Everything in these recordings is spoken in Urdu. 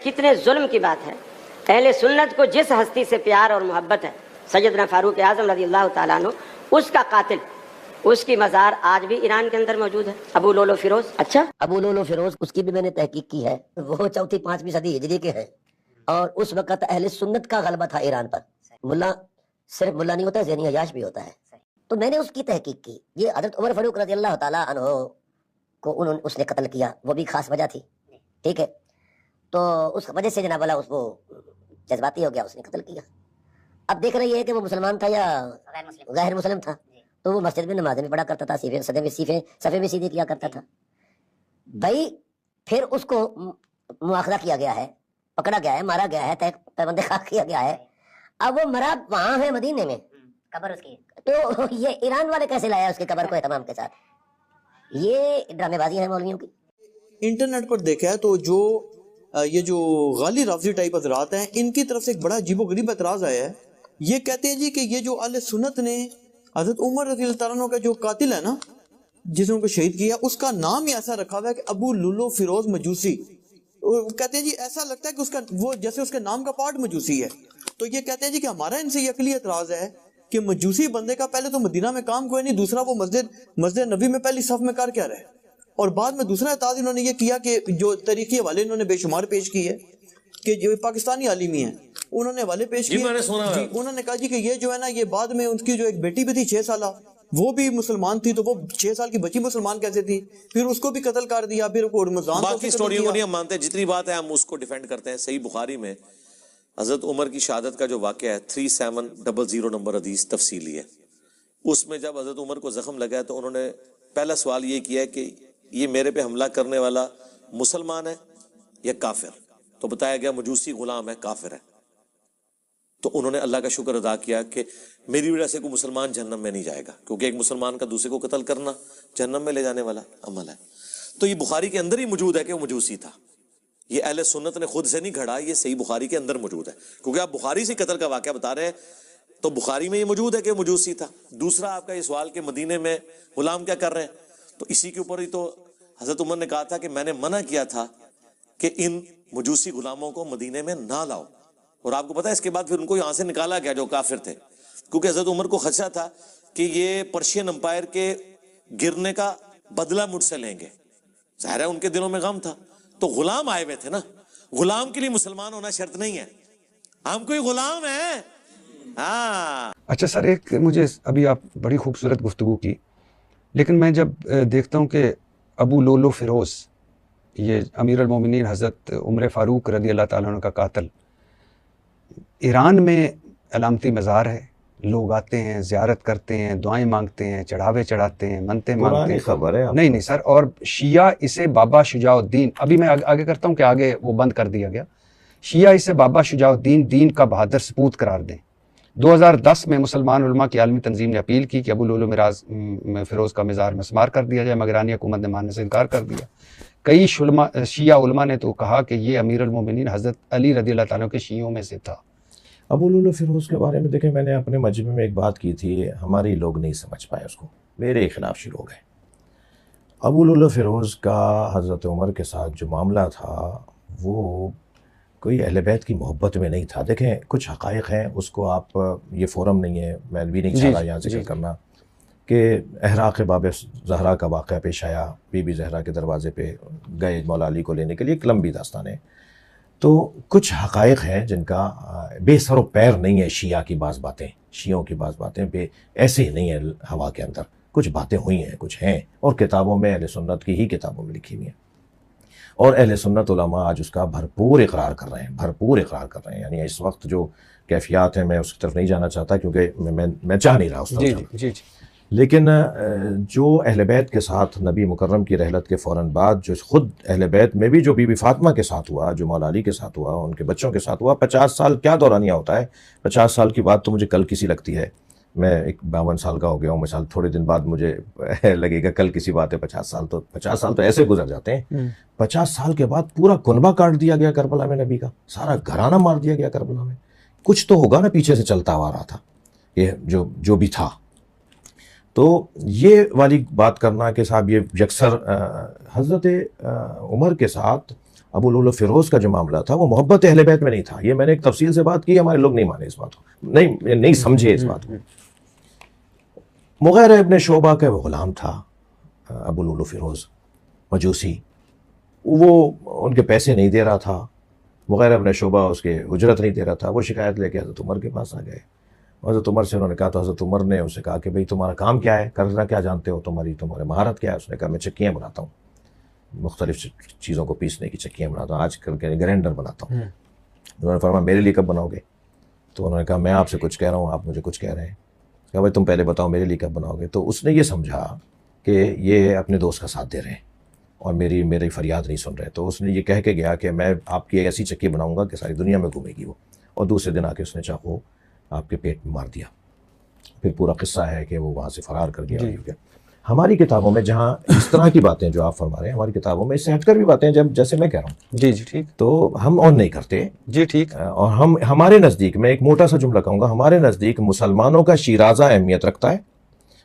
کتنے ظلم کی بات ہے. اہل سنت کو جس ہستی سے پیار اور محبت ہے سیدنا فاروق اعظم رضی اللہ تعالیٰ عنہ، اس کا قاتل، اس کی مزار آج بھی ایران کے اندر موجود ہے، ابو لولو فیروز. اچھا، ابو لولو فیروز، اس کی بھی میں نے تحقیق کی ہے. وہ چوتھی پانچویں صدی ہجری کے ہیں، اور اس وقت اہل سنت کا غلبہ تھا ایران پر. ملا صرف ملا نہیں ہوتا، ذہنی عیاش بھی ہوتا ہے. تو میں نے اس کی تحقیق کی. یہ حضرت عمر فاروق رضی اللہ تعالیٰ عنہ کو اس نے قتل کیا، وہ بھی خاص وجہ تھی. ٹھیک ہے، تو اس وجہ سے جناب اللہ اس کو جذباتی ہو گیا، اس نے قتل کیا. اب دیکھ رہی ہے کہ وہ مسلمان تھا یا غیر مسلم تھا. تو وہ مسجد میں نمازیں بھی پڑھا کرتا تھا، صفے میں سیدھے کیا کرتا تھا. بھائی پھر اس کو مواخذہ کیا گیا ہے، پکڑا گیا ہے، مارا گیا ہے، پیبند خاک کیا گیا ہے. اب وہ مرا وہاں ہے مدینے میں، قبر اس کی. تو یہ ایران والے کیسے لایا اس کی قبر کو اہتمام کے ساتھ؟ یہ ڈرامے بازی ہے مولویوں کی. انٹرنیٹ پر دیکھا ہے تو یہ جو غالی رافضی ٹائپ حضرات ہیں، ان کی طرف سے ایک بڑا عجیب و غریب اعتراض آیا ہے. یہ کہتے ہیں جی کہ یہ جو اہل سنت نے حضرت عمر رضی اللہ تعالیٰ عنہ کا جو قاتل ہے نا، جس نے ان کو شہید کیا، اس کا نام ہی ایسا رکھا ہوا ہے کہ ابو لولو فیروز مجوسی. کہتے ہیں جی ایسا لگتا ہے کہ اس کا وہ جیسے اس کے نام کا پارٹ مجوسی ہے. تو یہ کہتے ہیں جی کہ ہمارا ان سے یہ عقلی اعتراض ہے کہ مجوسی بندے کا پہلے تو مدینہ میں کام کوئی نہیں، دوسرا وہ مسجد نبی میں پہلی صف میں کر کیا رہے، اور بعد میں دوسرا اعتراض انہوں نے یہ کیا کہ جو تاریخی حوالے انہوں نے بے شمار پیش کی ہے کہ جو پاکستانی عالمی ہیں انہوں نے حوالے پیش کیے. جی انہوں نے کہا جی کہ یہ جو ہے نا، یہ بعد میں ان کی جو ایک بیٹی بھی تھی 6 سالہ، وہ بھی مسلمان تھی، تو وہ 6 سال کی بچی مسلمان کیسے تھی، پھر اس کو بھی قتل کر دیا، پھر رمضان باقی سٹوریوں کو نہیں ہم مانتے، جتنی بات ہے ہم اس کو ڈیفینڈ کرتے ہیں. صحیح بخاری میں حضرت عمر کی شہادت کا جو واقعہ ہے 3700 نمبر حدیث تفصیلی ہے. اس میں جب حضرت عمر کو زخم لگا ہے تو انہوں نے پہلا سوال یہ کیا ہے کہ یہ میرے پہ حملہ کرنے والا مسلمان ہے یا کافر؟ تو بتایا گیا مجوسی غلام ہے، کافر ہے. تو انہوں نے اللہ کا شکر ادا کیا کہ میری وجہ سے کوئی مسلمان جہنم میں نہیں جائے گا، کیونکہ ایک مسلمان کا دوسرے کو قتل کرنا جہنم میں لے جانے والا عمل ہے. تو یہ بخاری کے اندر ہی موجود ہے کہ وہ مجوسی تھا. یہ اہل سنت نے خود سے نہیں گھڑا، یہ صحیح بخاری کے اندر موجود ہے. کیونکہ آپ بخاری سے قتل کا واقعہ بتا رہے ہیں تو بخاری میں یہ موجود ہے کہ وہ مجوسی تھا. دوسرا آپ کا یہ سوال کہ مدینے میں غلام کیا کر رہے ہیں، تو اسی کے اوپر ہی تو حضرت عمر نے کہا تھا کہ میں نے منع کیا تھا کہ ان مجوسی غلاموں کو مدینے میں نہ لاؤ. اور آپ کو پتا ہے اس کے بعد پھر ان کو یہاں سے نکالا گیا جو کافر تھے، کیونکہ حضرت عمر کو خدشہ تھا کہ یہ پرشین امپائر کے گرنے کا بدلہ مجھ سے لیں گے. ظاہر ہے ان کے دلوں میں غم تھا. تو غلام آئے ہوئے تھے نا، غلام کے لیے مسلمان ہونا شرط نہیں ہے، ہم کوئی غلام ہیں. ہاں اچھا سر، ایک مجھے ابھی آپ بڑی خوبصورت گفتگو کی، لیکن میں جب دیکھتا ہوں کہ ابو لولو فیروز، یہ امیر المومنین حضرت عمر فاروق رضی اللہ تعالیٰ عنہ کا قاتل، ایران میں علامتی مزار ہے، لوگ آتے ہیں، زیارت کرتے ہیں، دعائیں مانگتے ہیں، چڑھاوے چڑھاتے ہیں، منتیں مانگتے ہیں. خبر ہے نہیں سر، اور شیعہ اسے بابا شجاع الدین، ابھی میں آگے کرتا ہوں کہ آگے وہ بند کر دیا گیا، شیعہ اسے بابا شجاع الدین دین کا بہادر سپوت قرار دیں. 2010 میں مسلمان علماء کی عالمی تنظیم نے اپیل کی کہ ابو لولو فیروز کا مزار مسمار کر دیا جائے، مگر ایرانی حکومت نے ماننے سے انکار کر دیا. کئی شیعہ علماء نے تو کہا کہ یہ امیر المومنین حضرت علی رضی اللہ تعالیٰ کے شیعوں میں سے تھا. ابو لولو فیروز کے بارے میں دیکھیں، میں نے اپنے مجمع میں ایک بات کی تھی، ہمارے لوگ نہیں سمجھ پائے اس کو، میرے خلاف شروع ہو گئے. ابو لولو فیروز کا حضرت عمر کے ساتھ جو معاملہ تھا وہ کوئی اہل بیت کی محبت میں نہیں تھا. دیکھیں کچھ حقائق ہیں، اس کو آپ، یہ فورم نہیں ہے، میں بھی نہیں چاہ رہا یہاں ذکر کرنا، کہ احراق باب زہرا کا واقعہ پیش آیا، بی بی زہرا کے دروازے پہ گئے مولا علی کو لینے کے لیے، ایک لمبی داستان ہے. تو کچھ حقائق ہیں جن کا بے سر و پیر نہیں ہے. شیعہ کی بعض باتیں، شیعوں کی بعض باتیں ایسے ہی نہیں ہیں ہوا کے اندر، کچھ باتیں ہوئی ہیں، کچھ ہیں، اور کتابوں میں اہل سنت کی ہی کتابوں میں لکھی ہوئی ہیں، اور اہل سنت علماء آج اس کا بھرپور اقرار کر رہے ہیں. یعنی اس وقت جو کیفیات ہیں، میں اس کی طرف نہیں جانا چاہتا کیونکہ میں چاہ نہیں رہا اس طرف. جی لیکن جو اہل بیت کے ساتھ نبی مکرم کی رحلت کے فوراً بعد جو خود اہل بیت میں بھی جو بی بی فاطمہ کے ساتھ ہوا، جو مولا علی کے ساتھ ہوا، ان کے بچوں کے ساتھ ہوا، 50 سال کیا دورانیہ ہوتا ہے. 50 سال کی بات تو مجھے کل کسی لگتی ہے، میں 52 سال کا ہو گیا ہوں، مثال تھوڑے دن بعد مجھے لگے گا کل کسی بات ہے. 50 سال تو ایسے گزر جاتے ہیں. 50 سال کے بعد پورا کنبہ کاٹ دیا گیا کربلا میں، نبی کا سارا گھرانہ مار دیا گیا کربلا میں. کچھ تو ہوگا نا پیچھے سے چلتا آ رہا تھا یہ جو بھی تھا. تو یہ والی بات کرنا کہ صاحب یہ یکسر حضرت عمر کے ساتھ ابو لولو فیروز کا جو معاملہ تھا وہ محبت اہل بیت میں نہیں تھا. یہ میں نے ایک تفصیل سے بات کی, ہمارے لوگ نہیں مانے اس بات کو, نہیں سمجھے اس بات کو. مغیرہ ابن شعبہ کا وہ غلام تھا ابو لولو فیروز, مجوسی, وہ ان کے پیسے نہیں دے رہا تھا. مغیرہ ابن شعبہ اس کے اجرت نہیں دے رہا تھا. وہ شکایت لے کے حضرت عمر کے پاس آ گئے. حضرت عمر سے انہوں نے کہا, تو حضرت عمر نے اسے کہا کہ بھئی تمہارا کام کیا ہے, کرنا کیا جانتے ہو, تمہارے مہارت کیا ہے؟ اس نے کہا میں چکیاں بناتا ہوں, مختلف چیزوں کو پیسنے کی چکیاں بناتا ہوں, آج کل کے گرینڈر بناتا ہوں. انہوں نے فرمایا میرے لیے کب بناؤ گے؟ تو انہوں نے کہا میں آپ سے کچھ کہہ رہا ہوں, آپ مجھے کچھ کہہ رہے ہیں. کہا بھائی تم پہلے بتاؤ میرے لیے کب بناؤ گے؟ تو اس نے یہ سمجھا کہ یہ اپنے دوست کا ساتھ دے رہے ہیں اور میری فریاد نہیں سن رہے. تو اس نے یہ کہہ کے گیا کہ میں آپ کی ایسی چکی بناؤں گا کہ ساری دنیا میں گھومے گی وہ. اور دوسرے دن آ کے اس نے چاقو آپ کے پیٹ میں مار دیا. پھر پورا قصہ ہے کہ وہ وہاں سے فرار کر گیا. ہماری کتابوں میں جہاں اس طرح کی باتیں جو آپ فرما رہے ہیں, ہماری کتابوں میں اس سے ہٹ کر بھی باتیں جیسے میں کہہ رہا ہوں, جی ٹھیک, تو ہم اور نہیں کرتے. جی ٹھیک. اور ہمارے نزدیک, میں ایک موٹا سا جملہ کہوں گا, ہمارے نزدیک مسلمانوں کا شیرازہ اہمیت رکھتا ہے,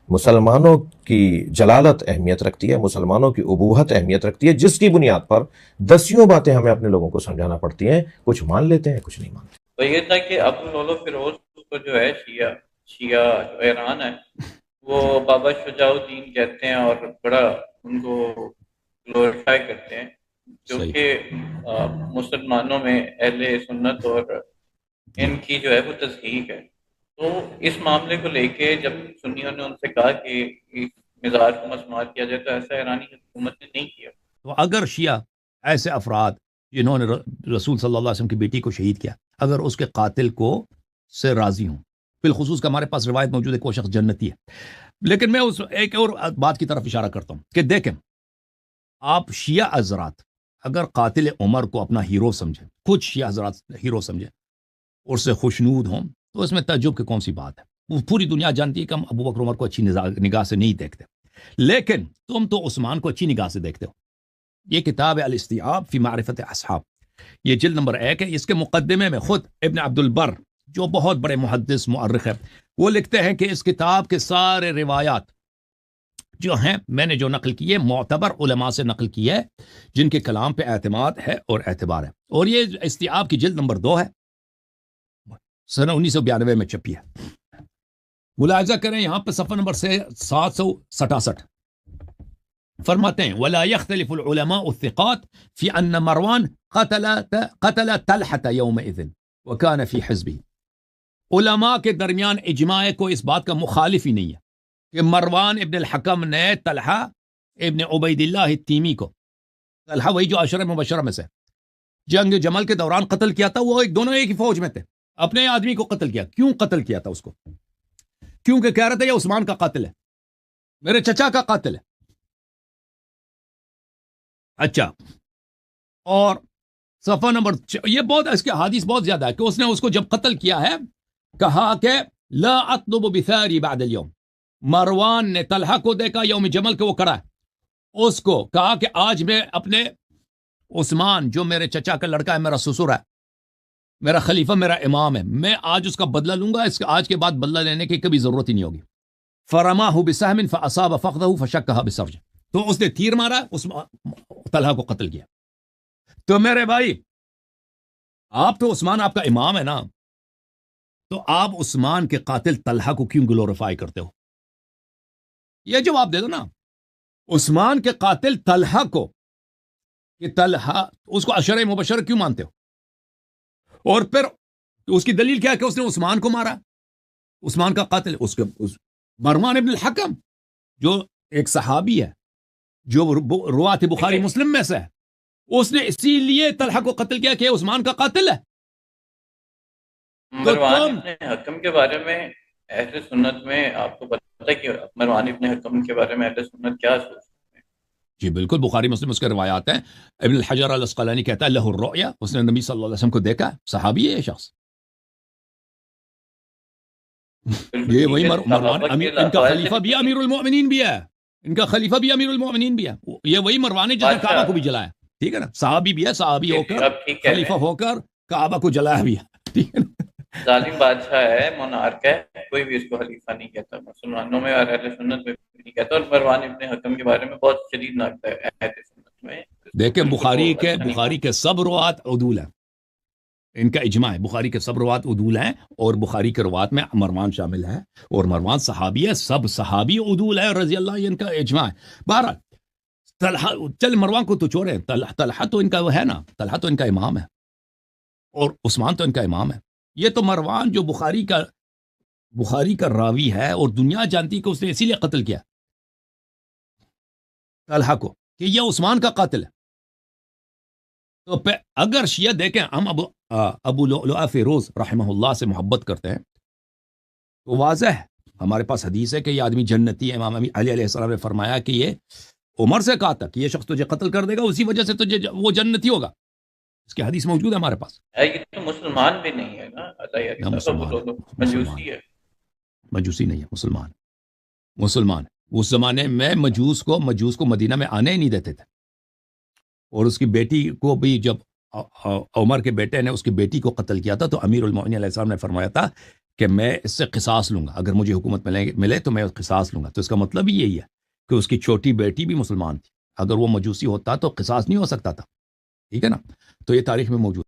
مسلمانوں کی جلالت اہمیت رکھتی ہے, مسلمانوں کی ابوہت اہمیت رکھتی ہے, جس کی بنیاد پر دسیوں باتیں ہمیں اپنے لوگوں کو سمجھانا پڑتی ہیں. کچھ مان لیتے ہیں, کچھ نہیں مانتے. تو یہ تھا کہ ابو لولو فیروز کو جو ہے شیعہ جو ایران ہے وہ بابا شجاع الدین کہتے ہیں اور بڑا ان کو گلوریفائی کرتے ہیں, کیونکہ مسلمانوں میں اہل سنت اور ان کی جو ہے وہ تصدیق ہے. تو اس معاملے کو لے کے جب سنیوں نے ان سے کہا کہ اس مزار کو مسمار کیا جائے, تو ایسا ایرانی حکومت نے نہیں کیا. تو اگر شیعہ ایسے افراد جنہوں نے رسول صلی اللہ علیہ وسلم کی بیٹی کو شہید کیا, اگر اس کے قاتل کو سے راضی ہوں, بالخصوص کہ ہمارے پاس روایت موجود ہے کہ وہ شخص جنتی ہے. لیکن میں اس ایک اور بات کی طرف اشارہ کرتا ہوں کہ دیکھیں, آپ شیعہ حضرات اگر قاتل عمر کو اپنا ہیرو سمجھیں, کچھ شیعہ حضرات ہیرو سمجھیں اور اس سے خوشنود ہوں, تو اس میں تعجب کی کون سی بات ہے؟ وہ پوری دنیا جانتی ہے کہ ہم ابو بکر عمر کو اچھی نگاہ سے نہیں دیکھتے, لیکن تم تو عثمان کو اچھی نگاہ سے دیکھتے ہو. یہ کتاب ہے الاستیعاب فی معرفت اصحاب, یہ جلد نمبر 1 ہے. اس کے مقدمے میں خود ابن عبد البر جو بہت بڑے محدث مؤرخ ہے, وہ لکھتے ہیں کہ اس کتاب کے سارے روایات جو ہیں میں نے جو نقل کی ہے معتبر علماء سے نقل کی ہے, جن کے کلام پہ اعتماد ہے اور اعتبار ہے. اور یہ استیعاب کی جلد نمبر 2 ہے, سنہ 1992 میں چھپی ہے. ملاحظہ کریں یہاں پہ صفحہ نمبر 767 فرماتے ہیں ولا يختلف العلماء الثقات في ان مروان قتل طلحة يومئذ وكان في حزبه. علماء کے درمیان اجماع کو اس بات کا مخالف ہی نہیں ہے کہ مروان ابن الحکم نے طلحہ ابن عبید اللہ التیمی کو, طلحہ وہی جو عشرہ مبشرہ میں سے جنگ جمل کے دوران قتل کیا تھا, وہ دونوں ایک ہی فوج میں تھے, اپنے آدمی کو قتل کیا. کیوں قتل کیا تھا اس کو؟ کیونکہ کہہ رہا تھا یہ عثمان کا قاتل ہے, میرے چچا کا قاتل ہے. اچھا, اور صفحہ نمبر یہ بہت اس کے حدیث بہت زیادہ ہے کہ اس نے اس کو جب قتل کیا ہے کہا کہ لا اطلب بثاری بعد اليوم. مروان نے طلحہ کو دیکھا یوم جمل کے وہ کڑا ہے, اس کو کہا کہ آج میں اپنے عثمان جو میرے چچا کا لڑکا ہے, میرا سسر ہے, میرا خلیفہ, میرا امام ہے, میں آج اس کا بدلہ لوں گا, اس کا آج کے بعد بدلہ لینے کی کبھی ضرورت ہی نہیں ہوگی. فرماہ بسہم فاصاب فخذہ فشکہ بسرج, تو اس نے تیر مارا, اس طلحہ کو قتل کیا. تو میرے بھائی آپ تو عثمان آپ کا امام ہے نا, تو آپ عثمان کے قاتل طلحہ کو کیوں گلوریفائی کرتے ہو؟ یہ جواب دے دو نا. عثمان کے قاتل طلحہ کو, کہ طلحہ اس کو عشرہ مبشر کیوں مانتے ہو؟ اور پھر اس کی دلیل کیا ہے کہ اس نے عثمان کو مارا, عثمان کا قاتل مروان ابن الحکم جو ایک صحابی ہے, جو روات بخاری مسلم میں سے ہے, اس نے اسی لیے طلحہ کو قتل کیا کہ عثمان کا قاتل ہے. مروان ابن حکم کے بارے میں اہل سنت میں آپ کو پتہ ہے کہ مروان ابن حکم کے بارے میں اہل سنت کیا سوچتے ہیں؟ جی بالکل, بخاری مسلم اس کے روایات ہیں. ابن الحجر الاسقلانی کہتا ہے لہ الرؤیا, اس نے نبی صلی اللہ علیہ وسلم کو دیکھا, صحابی ہے یہ شخص. یہ وہی مروان, ان کا خلیفہ بھی امیر المؤمنین بھی ہے, ان کا خلیفہ بھی امیر المؤمنین بھی ہے. یہ وہی مروان ہے جس نے کعبہ کو بھی جلایا, ٹھیک ہے نا, صحابی بھی ہے, صحابی ہو کر خلیفہ ہو کر کعبہ کو جلایا بھی ہے, ٹھیک ہے نا. ظالم بادشاہ ہے, مونارک ہے, کوئی بھی اس کو خلیفہ نہیں کہتا, مسلمانوں میں اور اہل سنت میں نہیں کہتا. اور مروان ابن حکم کے بارے میں بہت شدید نقد ہے اہل سنت میں, دیکھیں بخاری کے سب روات عدول ہیں، ان کا اجماع ہے، بخاری کے سب روات عدول ہیں، اور بخاری کے روات میں مروان شامل ہے، اور مروان صحابی ہے، سب صحابی عدول ہے رضی اللہ عنہ، ان کا اجماع ہے۔ بہرحال طلحہ، چل مروان کو تو چھوڑیں، طلحہ تو ان کا وہ ہے نا، طلحہ تو ان کا امام ہے، اور عثمان تو ان کا امام ہے۔ یہ تو مروان جو بخاری کا راوی ہے، اور دنیا جانتی کہ اس نے اسی لیے قتل کیا طلحہ کو کہ یہ عثمان کا قاتل ہے۔ تو اگر شیعہ دیکھیں ہم ابو لؤلؤ فیروز رحمہ اللہ سے محبت کرتے ہیں تو واضح ہے، ہمارے پاس حدیث ہے کہ یہ آدمی جنتی ہے۔ امام علی علیہ السلام نے فرمایا کہ یہ عمر سے کہا تھا کہ یہ شخص تجھے قتل کر دے گا، اسی وجہ سے تجھے وہ جنتی ہوگا، اس کی حدیث موجود ہے ہمارے پاس۔ یہ تو مسلمان بھی نہیں ہے نا، نہ مسلمان، مجوسی ہے۔ مجوسی نہیں ہے، مسلمان۔ اس زمانے میں مجوس کو مدینہ میں آنے ہی نہیں دیتے تھے، اور اس کی بیٹی کو بھی جب عمر کے بیٹے نے اس کی بیٹی کو قتل کیا تھا تو امیر المؤمنین علیہ السلام نے فرمایا تھا کہ میں اس سے قصاص لوں گا، اگر مجھے حکومت ملے تو میں قصاص لوں گا۔ تو اس کا مطلب ہی یہی ہے کہ اس کی چھوٹی بیٹی بھی مسلمان تھی، اگر وہ مجوسی ہوتا تو قصاص نہیں ہو سکتا تھا، ٹھیک ہے نا؟ تو یہ تاریخ میں موجود